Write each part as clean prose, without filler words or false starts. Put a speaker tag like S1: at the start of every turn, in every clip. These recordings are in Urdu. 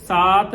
S1: 7,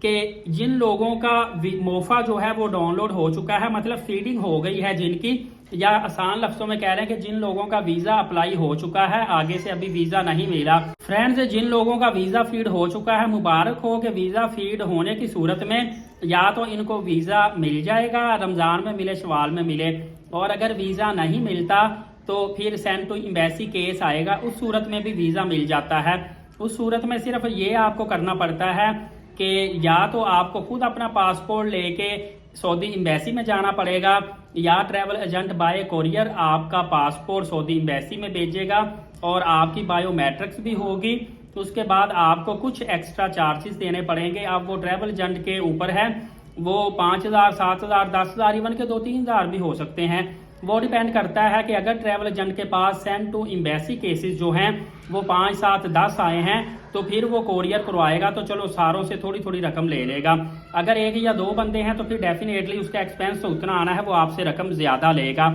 S1: کہ جن لوگوں کا موفا جو ہے وہ ڈاؤن لوڈ ہو چکا ہے، مطلب فیڈنگ ہو گئی ہے جن کی، یا آسان لفظوں میں کہہ رہے ہیں کہ جن لوگوں کا ویزا اپلائی ہو چکا ہے، آگے سے ابھی ویزا نہیں ملا۔ فرینڈز، جن لوگوں کا ویزا فیڈ ہو چکا ہے، مبارک ہو کہ ویزا فیڈ ہونے کی صورت میں یا تو ان کو ویزا مل جائے گا، رمضان میں ملے، شوال میں ملے، اور اگر ویزا نہیں ملتا تو پھر سینڈ ٹو ایمبیسی کیس آئے گا، اس صورت میں بھی ویزا مل جاتا ہے۔ اس صورت میں صرف یہ آپ کو کرنا پڑتا ہے کہ یا تو آپ کو خود اپنا پاسپورٹ لے کے سعودی ایمبیسی میں جانا پڑے گا، یا ٹریول ایجنٹ بائی کوریئر آپ کا پاسپورٹ سعودی ایمبیسی میں بھیجے گا اور آپ کی بایو میٹرکس بھی ہوگی۔ تو اس کے بعد آپ کو کچھ ایکسٹرا چارجز دینے پڑیں گے۔ اب وہ ٹریول ایجنٹ کے اوپر ہے، وہ 5,000 7,000 10,000 ایون کے 2-3,000 بھی ہو سکتے ہیں۔ وہ ڈیپینڈ کرتا ہے کہ اگر ٹریول ایجنٹ کے پاس سینڈ ٹو ایمبیسی کیسز جو ہیں وہ 5 7 10 آئے ہیں تو پھر وہ کوریئر کروائے گا، تو چلو ساروں سے تھوڑی تھوڑی رقم لے لے گا۔ اگر 1 یا 2 بندے ہیں تو پھر ڈیفینیٹلی اس کا ایکسپینس تو اتنا آنا ہے، وہ آپ سے رقم زیادہ لے گا۔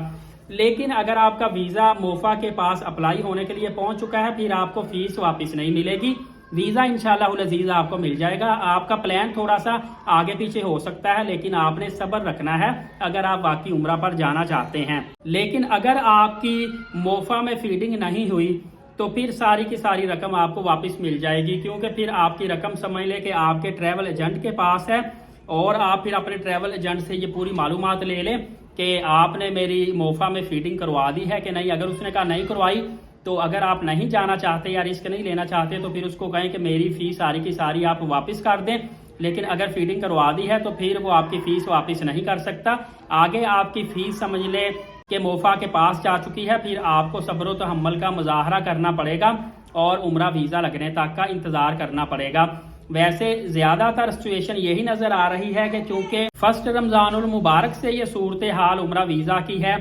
S1: لیکن اگر آپ کا ویزا موفا کے پاس اپلائی ہونے کے لیے پہنچ چکا ہے، پھر آپ کو فیس واپس نہیں ملے گی، ویزا انشاءاللہ العزیز آپ کو مل جائے گا۔ آپ کا پلان تھوڑا سا آگے پیچھے ہو سکتا ہے، لیکن آپ نے صبر رکھنا ہے اگر آپ واقعی عمرہ پر جانا چاہتے ہیں۔ لیکن اگر آپ کی موفا میں فیڈنگ نہیں ہوئی تو پھر ساری کی ساری رقم آپ کو واپس مل جائے گی، کیونکہ پھر آپ کی رقم سمجھ لے کہ آپ کے ٹریول ایجنٹ کے پاس ہے، اور آپ پھر اپنے ٹریول ایجنٹ سے یہ پوری معلومات لے لیں کہ آپ نے میری موفا میں فیڈنگ کروا دی ہے کہ نہیں۔ اگر اس نے کہا نہیں کروائی تو اگر آپ نہیں جانا چاہتے یا رسک نہیں لینا چاہتے تو پھر اس کو کہیں کہ میری فیس ساری کی ساری آپ واپس کر دیں، لیکن اگر فیڈنگ کروا دی ہے تو پھر وہ آپ کی فیس واپس نہیں کر سکتا۔ آگے آپ کی فیس سمجھ لے کہ موفا کے پاس جا چکی ہے، پھر آپ کو صبر و تحمل کا مظاہرہ کرنا پڑے گا اور عمرہ ویزا لگنے تک کا انتظار کرنا پڑے گا۔ ویسے زیادہ تر سچویشن یہی نظر آ رہی ہے کہ چونکہ فرسٹ رمضان المبارک سے یہ صورتحال عمرہ ویزا کی ہے،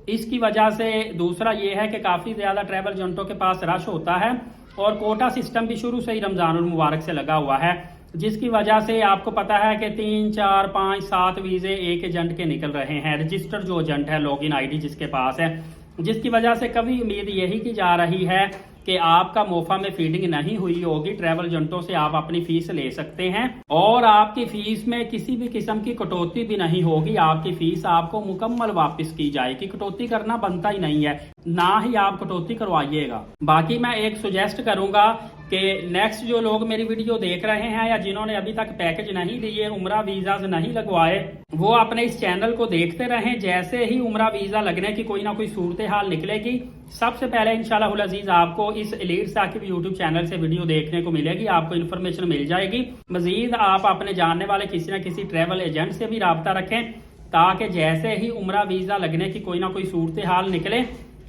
S1: اس کی وجہ سے دوسرا یہ ہے کہ کافی زیادہ ٹریول ایجنٹوں کے پاس رش ہوتا ہے، اور کوٹا سسٹم بھی شروع سے ہی رمضان المبارک سے لگا ہوا ہے، جس کی وجہ سے آپ کو پتا ہے کہ 3 4 5 7 ویزے ایک ایجنٹ کے نکل رہے ہیں، رجسٹر جو ایجنٹ ہے، لاگ ان آئی ڈی جس کے پاس ہے، جس کی وجہ سے کبھی امید یہی کی جا رہی ہے کہ آپ کا موفا میں فیڈنگ نہیں ہوئی ہوگی، ٹریول ایجنٹوں سے آپ اپنی فیس لے سکتے ہیں اور آپ کی فیس میں کسی بھی قسم کی کٹوتی بھی نہیں ہوگی، آپ کی فیس آپ کو مکمل واپس کی جائے گی۔ کٹوتی کرنا بنتا ہی نہیں ہے، نہ ہی آپ کٹوتی کروائیے گا۔ باقی میں ایک سجیسٹ کروں گا کہ نیکسٹ جو لوگ میری ویڈیو دیکھ رہے ہیں یا جنہوں نے ابھی تک پیکج نہیں لیے، عمرہ ویزاز نہیں لگوائے، وہ اپنے اس چینل کو دیکھتے رہیں۔ جیسے ہی عمرہ ویزا لگنے کی کوئی نہ کوئی صورتحال نکلے گی، سب سے پہلے انشاءاللہ العزیز آپ کو اس ایلیٹ ثاقب یوٹیوب چینل سے ویڈیو دیکھنے کو ملے گی، آپ کو انفارمیشن مل جائے گی۔ مزید آپ اپنے جاننے والے کسی نہ کسی ٹریول ایجنٹ سے بھی رابطہ رکھیں، تاکہ جیسے ہی عمرہ ویزا لگنے کی کوئی نہ کوئی صورتحال نکلے،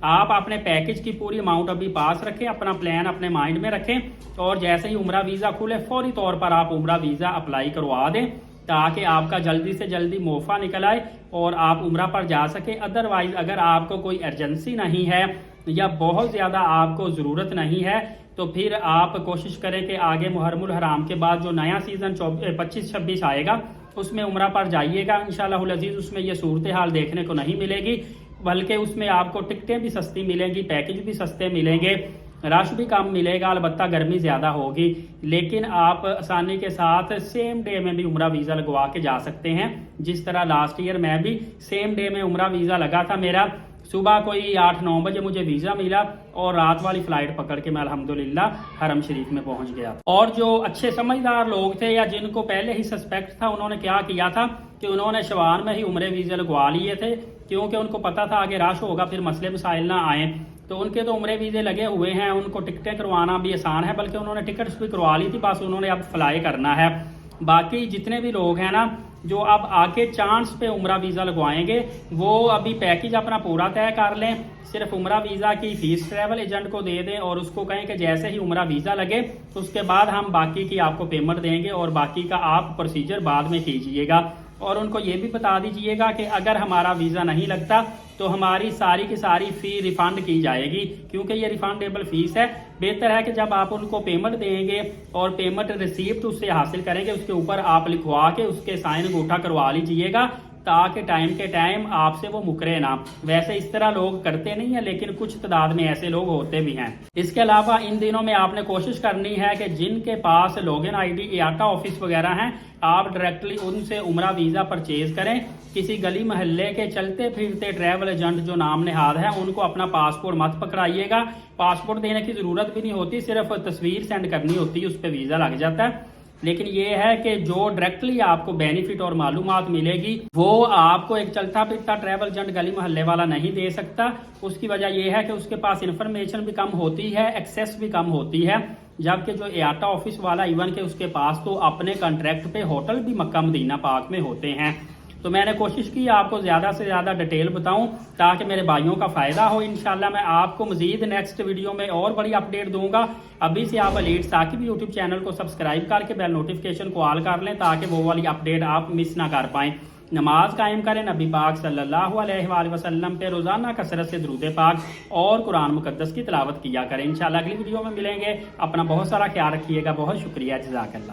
S1: آپ اپنے پیکج کی پوری اماؤنٹ ابھی پاس رکھیں، اپنا پلان اپنے مائنڈ میں رکھیں، اور جیسے ہی عمرہ ویزا کھلے فوری طور پر آپ عمرہ ویزا اپلائی کروا دیں، تاکہ آپ کا جلدی سے جلدی موفا نکل آئے اور آپ عمرہ پر جا سکیں۔ ادروائز اگر آپ کو کوئی ایمرجنسی نہیں ہے یا بہت زیادہ آپ کو ضرورت نہیں ہے تو پھر آپ کوشش کریں کہ آگے محرم الحرام کے بعد جو نیا سیزن 25-26 آئے گا اس میں عمرہ پر جائیے گا انشاءاللہ العزیز۔ اس میں یہ صورتحال دیکھنے کو نہیں ملے گی، بلکہ اس میں آپ کو ٹکٹیں بھی سستی ملیں گی، پیکج بھی سستے ملیں گے، رش بھی کم ملے گا، البتہ گرمی زیادہ ہوگی، لیکن آپ آسانی کے ساتھ سیم ڈے میں بھی عمرہ ویزا لگوا کے جا سکتے ہیں۔ جس طرح لاسٹ ایئر میں بھی سیم ڈے میں عمرہ ویزا لگا تھا میرا، صبح کوئی 8-9 بجے مجھے ویزا ملا اور رات والی فلائٹ پکڑ کے میں الحمدللہ حرم شریف میں پہنچ گیا۔ اور جو اچھے سمجھدار لوگ تھے یا جن کو پہلے ہی سسپیکٹ تھا، انہوں نے کیا کیا تھا کہ انہوں نے شوال میں ہی عمرے ویزے لگوا لیے تھے، کیونکہ ان کو پتا تھا آگے رش ہوگا، پھر مسئلے مسائل نہ آئیں، تو ان کے تو عمرے ویزے لگے ہوئے ہیں، ان کو ٹکٹیں کروانا بھی آسان ہے، بلکہ انہوں نے ٹکٹس بھی کروا لی تھی، بس انہوں نے اب فلائی کرنا ہے۔ باقی جتنے بھی لوگ ہیں نا جو اب آگے چانس پہ عمرہ ویزا لگوائیں گے، وہ ابھی پیکج اپنا پورا طے کر لیں، صرف عمرہ ویزا کی فیس ٹریول ایجنٹ کو دے دیں اور اس کو کہیں کہ جیسے ہی عمرہ ویزا لگے اس کے بعد ہم باقی کی آپ کو پیمنٹ دیں گے اور باقی کا آپ پروسیجر بعد میں کیجئے گا۔ اور ان کو یہ بھی بتا دیجئے گا کہ اگر ہمارا ویزا نہیں لگتا تو ہماری ساری کی ساری فی ریفنڈ کی جائے گی، کیونکہ یہ ریفنڈیبل فیس ہے۔ بہتر ہے کہ جب آپ ان کو پیمنٹ دیں گے اور پیمنٹ ریسیپٹ اس سے حاصل کریں گے، اس کے اوپر آپ لکھوا کے اس کے سائن انگوٹھا کروا لیجئے گا تاکہ ٹائم کے ٹائم آپ سے وہ مکرے نہ. ویسے اس طرح لوگ کرتے نہیں ہیں لیکن کچھ تعداد میں ایسے لوگ ہوتے بھی ہیں. اس کے علاوہ ان دنوں میں آپ نے کوشش کرنی ہے کہ جن کے پاس لاگن آئی ڈی ایاٹا آفس وغیرہ ہیں آپ ڈائریکٹلی ان سے عمرہ ویزا پرچیز کریں. کسی گلی محلے کے چلتے پھرتے ٹریول ایجنٹ جو نام نہاد ہے ان کو اپنا پاسپورٹ مت پکڑائیے گا. پاسپورٹ دینے کی ضرورت بھی نہیں ہوتی, صرف تصویر سینڈ کرنی ہوتی ہے, اس پہ ویزا لگ جاتا ہے. لیکن یہ ہے کہ جو ڈائریکٹلی آپ کو بینیفٹ اور معلومات ملے گی وہ آپ کو ایک چلتا پھرتا ٹریول ایجنٹ گلی محلے والا نہیں دے سکتا. اس کی وجہ یہ ہے کہ اس کے پاس انفارمیشن بھی کم ہوتی ہے, ایکسیس بھی کم ہوتی ہے. جبکہ جو ایاٹا آفس والا ایون کہ اس کے پاس تو اپنے کانٹریکٹ پہ ہوٹل بھی مکہ مدینہ پاک میں ہوتے ہیں. تو میں نے کوشش کی آپ کو زیادہ سے زیادہ ڈیٹیل بتاؤں تاکہ میرے بھائیوں کا فائدہ ہو. انشاءاللہ میں آپ کو مزید نیکسٹ ویڈیو میں اور بڑی اپڈیٹ دوں گا. ابھی سے آپ لیڈ ثاقب یوٹیوب چینل کو سبسکرائب کر کے بیل نوٹیفکیشن کو آل کر لیں تاکہ وہ والی اپڈیٹ آپ مس نہ کر پائیں. نماز قائم کریں, نبی پاک صلی اللہ علیہ وآلہ وسلم پہ روزانہ کثرت سے درود پاک اور قرآن مقدس کی تلاوت کیا کریں. انشاءاللہ اگلی ویڈیو میں ملیں گے. اپنا بہت سارا خیال رکھیے گا. بہت شکریہ. جزاک اللہ.